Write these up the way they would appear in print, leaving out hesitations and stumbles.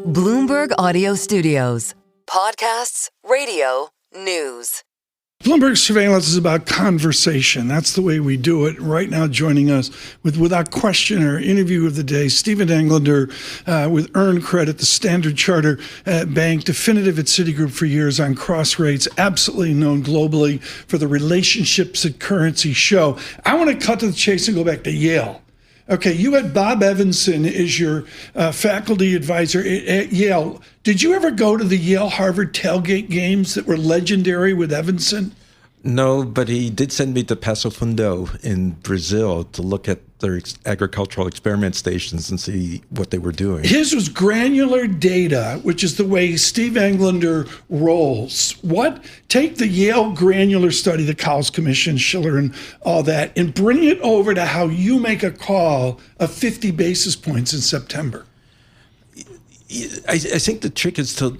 Bloomberg Audio Studios. Podcasts, radio, news. Bloomberg Surveillance is about conversation. That's the way we do it. Right now, joining us without question, our interview of the day, Stephen Englander with Earned Credit, the Standard Chartered Bank, definitive at Citigroup for years on cross rates, absolutely known globally for the relationships that currency show. I want to cut to the chase and go back to Yale. Okay, you had Bob Evanson as your faculty advisor at Yale. Did you ever go to the Yale-Harvard tailgate games that were legendary with Evanson? No, but he did send me to Passo Fundo in Brazil to look at their agricultural experiment stations and see what they were doing. His was granular data, which is the way Steve Englander rolls. Take the Yale granular study, the Cowles Commission, Schiller, and all that, and bring it over to how you make a call of 50 basis points in September. I think the trick is to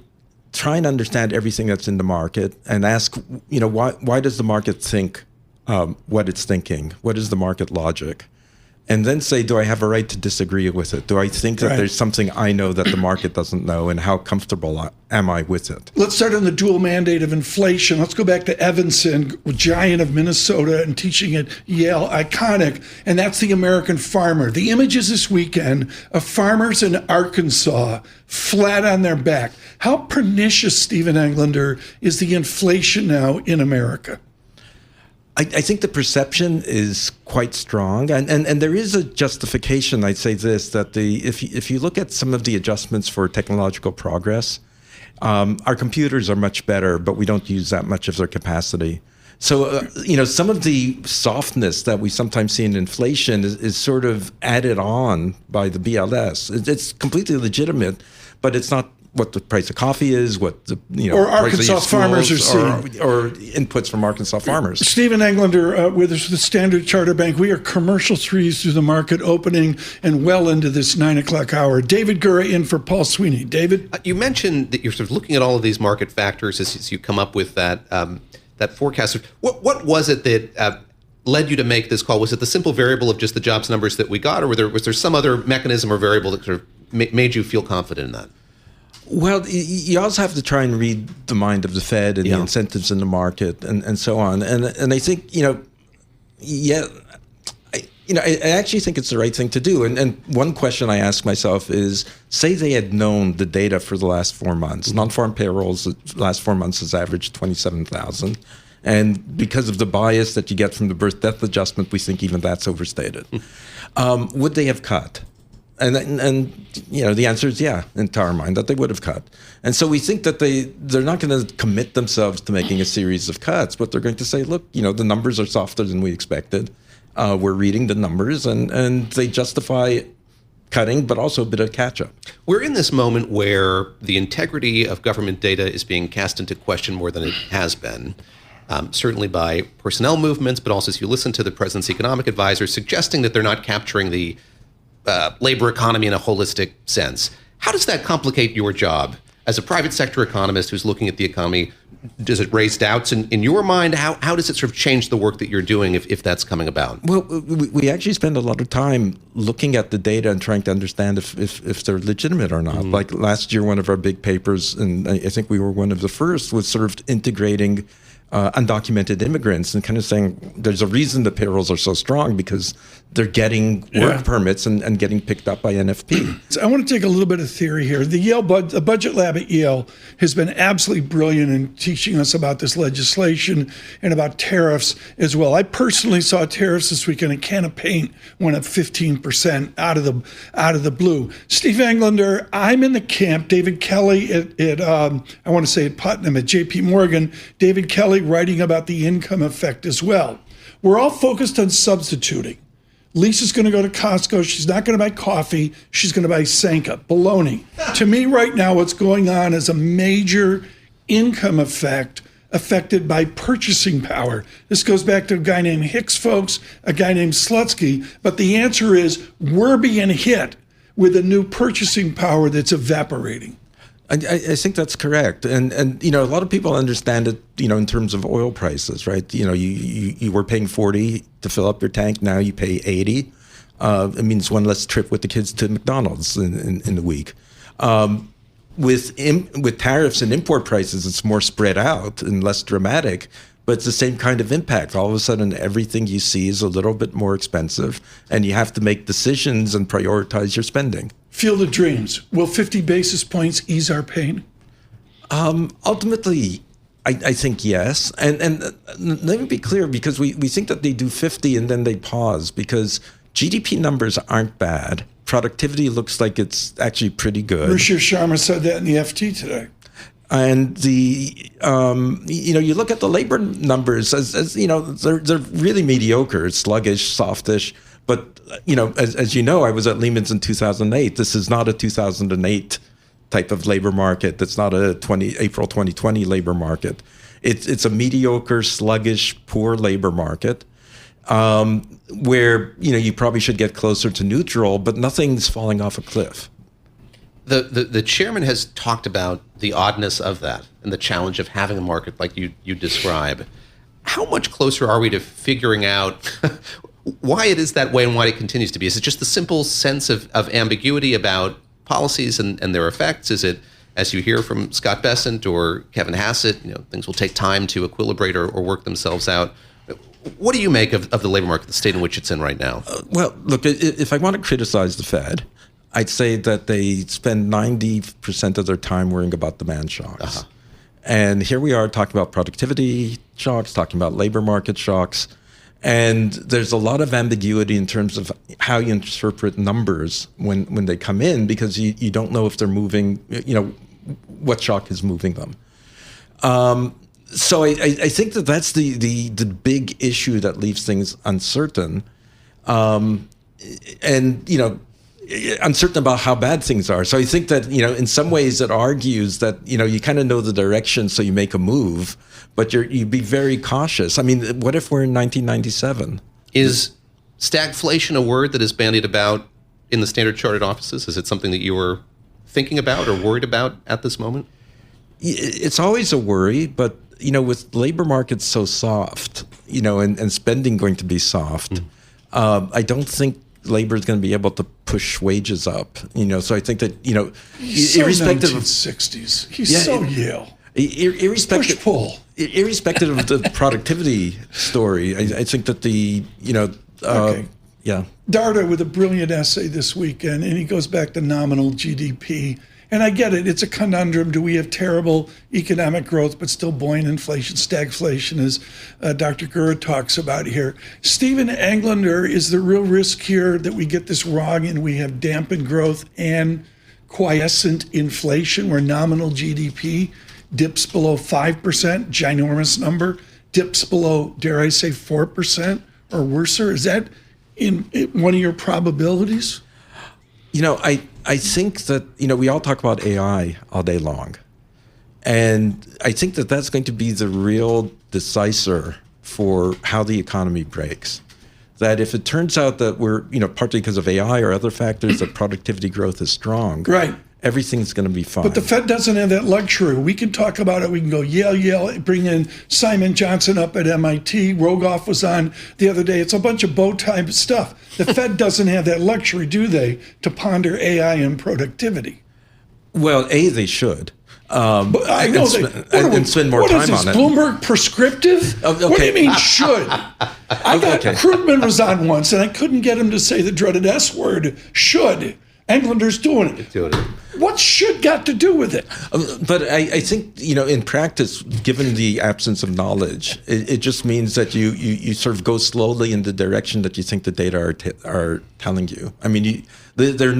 try and understand everything that's in the market and ask, why does the market think what it's thinking? What is the market logic? And then say, do I have a right to disagree with it? Do I think that there's something I know that the market doesn't know, and how comfortable am I with it? Let's start on the dual mandate of inflation. Let's go back to Evanson, giant of Minnesota, and teaching at Yale, iconic, and that's the American farmer. The images this weekend of farmers in Arkansas flat on their back. How pernicious, Stephen Englander, is the inflation now in America? I think the perception is quite strong, and there is a justification. I'd say this, that if you look at some of the adjustments for technological progress, our computers are much better, but we don't use that much of their capacity. So, some of the softness that we sometimes see in inflation is sort of added on by the BLS. It's completely legitimate, but it's not what the price of coffee is, what the or Arkansas farmers are seeing, or inputs from Arkansas farmers. Stephen Englander with us, the Standard Chartered Bank. We are commercial threes through the market opening and well into this 9 o'clock hour. David Gura in for Paul Sweeney. David, you mentioned that you're sort of looking at all of these market factors as you come up with that forecast. What was it that led you to make this call? Was it the simple variable of just the jobs numbers that we got, or was there some other mechanism or variable that sort of made you feel confident in that? Well, you also have to try and read the mind of the Fed and the incentives in the market and so on. And I think, I actually think it's the right thing to do. And one question I ask myself is, say they had known the data for the last 4 months. Non-farm payrolls, the last 4 months has averaged 27,000. And because of the bias that you get from the birth-death adjustment, we think even that's overstated. Would they have cut? And the answer is to our mind, that they would have cut. And so we think that they're not going to commit themselves to making a series of cuts, but they're going to say, look, the numbers are softer than we expected. We're reading the numbers, and they justify cutting, but also a bit of catch-up. We're in this moment where the integrity of government data is being cast into question more than it has been. Certainly by personnel movements, but also as you listen to the president's economic advisors suggesting that they're not capturing the labor economy in a holistic sense. How does that complicate your job as a private sector economist who's looking at the economy? Does it raise doubts in your mind? How does it sort of change the work that you're doing if that's coming about? Well, we actually spend a lot of time looking at the data and trying to understand if they're legitimate or not. Mm-hmm. Like last year, one of our big papers, and I think we were one of the first, was sort of integrating undocumented immigrants and kind of saying there's a reason the payrolls are so strong because they're getting work permits and getting picked up by NFP. So I want to take a little bit of theory here. The Budget Lab at Yale has been absolutely brilliant in teaching us about this legislation and about tariffs as well. I personally saw tariffs this weekend. A can of paint went up 15% out of the blue. Steve Englander, I'm in the camp. David Kelly at I want to say at Putnam at J.P. Morgan. David Kelly writing about the income effect as well. We're all focused on substituting. Lisa's going to go to Costco. She's not going to buy coffee. She's going to buy Sanka. Baloney. To me right now, what's going on is a major income effect affected by purchasing power. This goes back to a guy named Hicks, folks, a guy named Slutsky. But the answer is we're being hit with a new purchasing power that's evaporating. I think that's correct. And a lot of people understand it, in terms of oil prices, right? You were paying $40 to fill up your tank. Now you pay $80. It means one less trip with the kids to McDonald's in the week. with tariffs and import prices, it's more spread out and less dramatic, but it's the same kind of impact. All of a sudden, everything you see is a little bit more expensive, and you have to make decisions and prioritize your spending. Field of Dreams. Will 50 basis points ease our pain? Ultimately, I think yes. And let me be clear, because we think that they do 50 and then they pause, because GDP numbers aren't bad. Productivity looks like it's actually pretty good. Ruchir Sharma said that in the FT today. And you look at the labor numbers as they're really mediocre, sluggish, softish. But as you know, I was at Lehman's in 2008. This is not a 2008 type of labor market. That's not a April 2020 labor market. It's a mediocre, sluggish, poor labor market. Where you probably should get closer to neutral, but nothing's falling off a cliff. The chairman has talked about the oddness of that and the challenge of having a market like you describe. How much closer are we to figuring out why it is that way and why it continues to be? Is it just the simple sense of ambiguity about policies and their effects? Is it, as you hear from Scott Bessent or Kevin Hassett, things will take time to equilibrate or work themselves out? What do you make of the labor market, the state in which it's in right now? Well, look, if I want to criticize the Fed, I'd say that they spend 90% of their time worrying about demand shocks. Uh-huh. And here we are talking about productivity shocks, talking about labor market shocks. And there's a lot of ambiguity in terms of how you interpret numbers when they come in, because you don't know if they're moving, what shock is moving them. So I think that's the big issue that leaves things uncertain, uncertain about how bad things are. So I think that in some ways it argues that you kind of know the direction, so you make a move, but you'd be very cautious. I mean, what if we're in 1997? Is stagflation a word that is bandied about in the Standard Chartered offices? Is it something that you were thinking about or worried about at this moment? It's always a worry, but with labor markets so soft, and spending going to be soft, I don't think labor is going to be able to push wages up. So I think that he's irrespective of 1960s, he's so Yale. Irrespective, push pull. Irrespective of the productivity story, I think that okay. Yeah. Darda with a brilliant essay this weekend, and he goes back to nominal GDP. And I get it. It's a conundrum. Do we have terrible economic growth but still buoyant inflation, stagflation, as Dr. Gura talks about here? Stephen Englander, is the real risk here that we get this wrong and we have dampened growth and quiescent inflation where nominal GDP dips below 5%, ginormous number, dips below, dare I say, 4% or worse? Is that in one of your probabilities? I think that, we all talk about AI all day long. And I think that that's going to be the real decisor for how the economy breaks. That if it turns out that we're, partly because of AI or other factors, that productivity growth is strong, right, everything's going to be fine. But the Fed doesn't have that luxury. We can talk about it. We can go Yale, bring in Simon Johnson up at MIT. Rogoff was on the other day. It's a bunch of bow tie stuff. The Fed doesn't have that luxury, do they, to ponder AI and productivity? Well, they should. But I know and spend more time on it. Bloomberg prescriptive? Okay. What do you mean should? Krugman was on once, and I couldn't get him to say the dreaded S word, should. Englander's doing it. What should got to do with it? But I think, in practice, given the absence of knowledge, it just means that you sort of go slowly in the direction that you think the data are telling you. I mean, there's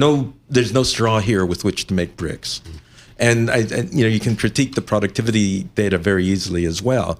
no straw here with which to make bricks. And you can critique the productivity data very easily as well.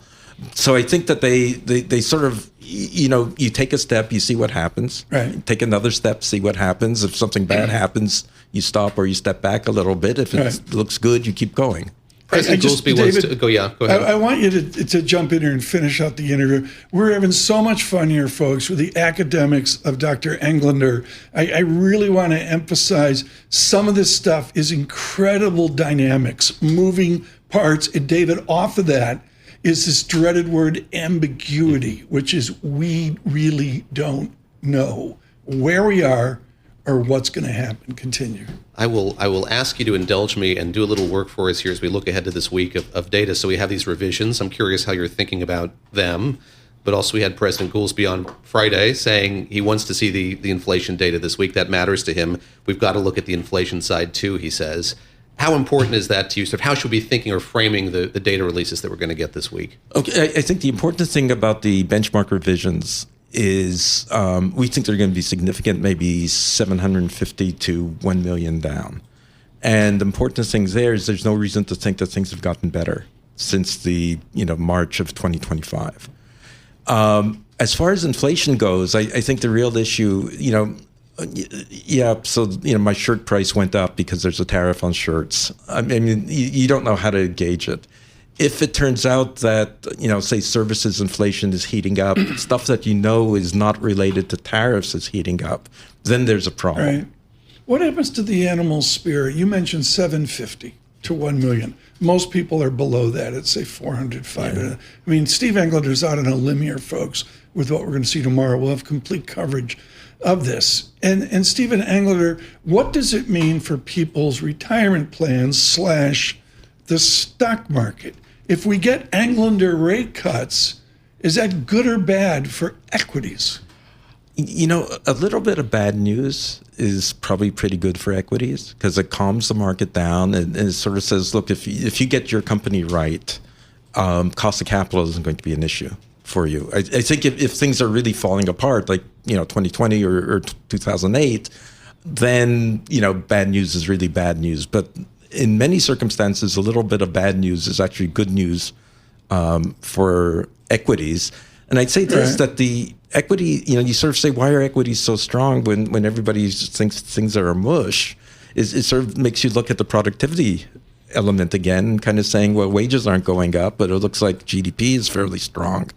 So I think that they sort of, you take a step, you see what happens. Right. Take another step, see what happens. If something bad happens, you stop or you step back a little bit. If it looks good, you keep going. President Goolsbee wants to go. Yeah, go ahead. I want you to jump in here and finish out the interview. We're having so much fun here, folks, with the academics of Dr. Englander. I really want to emphasize some of this stuff is incredible dynamics, moving parts. And David, off of that is this dreaded word ambiguity, which is we really don't know where we are or what's going to happen continue? I will ask you to indulge me and do a little work for us here as we look ahead to this week of data. So we have these revisions. I'm curious how you're thinking about them. But also we had President Goolsbee on Friday saying he wants to see the inflation data this week. That matters to him. We've got to look at the inflation side too, he says. How important is that to you? How should we be thinking or framing the data releases that we're going to get this week? Okay, I think the important thing about the benchmark revisions is we think they're going to be significant, maybe 750 to 1 million down. And the important thing there is there's no reason to think that things have gotten better since the March of 2025. As far as inflation goes, I think the real issue, my shirt price went up because there's a tariff on shirts. I mean, you don't know how to gauge it. If it turns out that, say services inflation is heating up, stuff that is not related to tariffs is heating up, then there's a problem. Right. What happens to the animal spirit? You mentioned 750 to 1 million. Most people are below that at, say, 400, 500. Yeah. I mean, Steve Englander's out on a limb here, folks, with what we're going to see tomorrow. We'll have complete coverage of this. And Stephen Englander, what does it mean for people's retirement plans / the stock market? If we get Englander rate cuts, is that good or bad for equities? A little bit of bad news is probably pretty good for equities because it calms the market down and it sort of says, look, if you get your company right, cost of capital isn't going to be an issue for you. I think if things are really falling apart, like 2020 or 2008, then bad news is really bad news. But in many circumstances, a little bit of bad news is actually good news for equities. And I'd say this, that the equity, you sort of say, why are equities so strong when everybody thinks things are a mush? It sort of makes you look at the productivity element again, kind of saying, well, wages aren't going up, but it looks like GDP is fairly strong.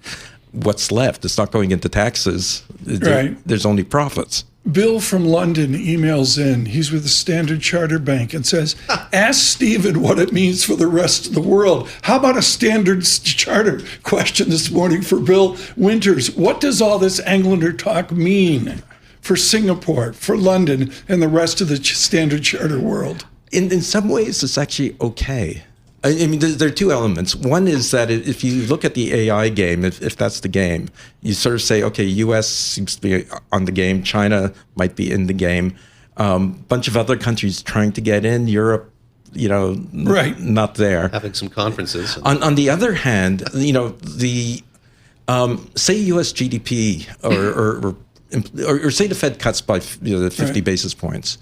What's left? It's not going into taxes. Right. There's only profits. Bill from London emails in. He's with the Standard Chartered Bank and says, ask Stephen what it means for the rest of the world. How about a Standard Chartered question this morning for Bill Winters? What does all this Englander talk mean for Singapore, for London, and the rest of the Standard Chartered world? In some ways, it's actually okay. I mean, there are two elements. One is that if you look at the AI game, if that's the game, you sort of say, okay, U.S. seems to be on the game. China might be in the game. Bunch of other countries trying to get in. Europe, not there. Having some conferences. On the other hand, the say U.S. GDP or say the Fed cuts by 50 basis points.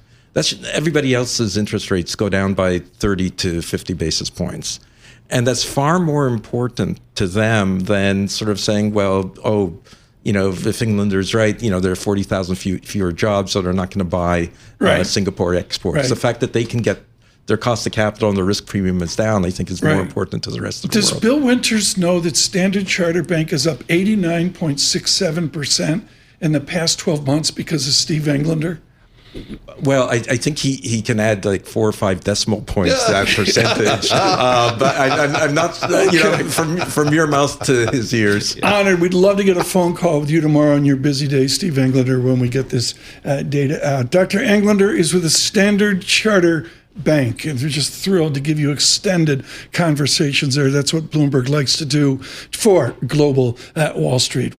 Everybody else's interest rates go down by 30 to 50 basis points. And that's far more important to them than sort of saying, well, if Englander's right, there are 40,000 fewer jobs, so they're not going to buy Singapore exports. Right. The fact that they can get their cost of capital and the risk premium is down, I think is more important to the rest of the world. Does Bill Winters know that Standard Chartered Bank is up 89.67% in the past 12 months because of Steve Englander? Well, I think he can add like 4 or 5 decimal points to that percentage, but I'm not, from your mouth to his ears. Honored. We'd love to get a phone call with you tomorrow on your busy day, Steve Englander, when we get this data out. Dr. Englander is with the Standard Chartered Bank, and we're just thrilled to give you extended conversations there. That's what Bloomberg likes to do for Global Wall Street.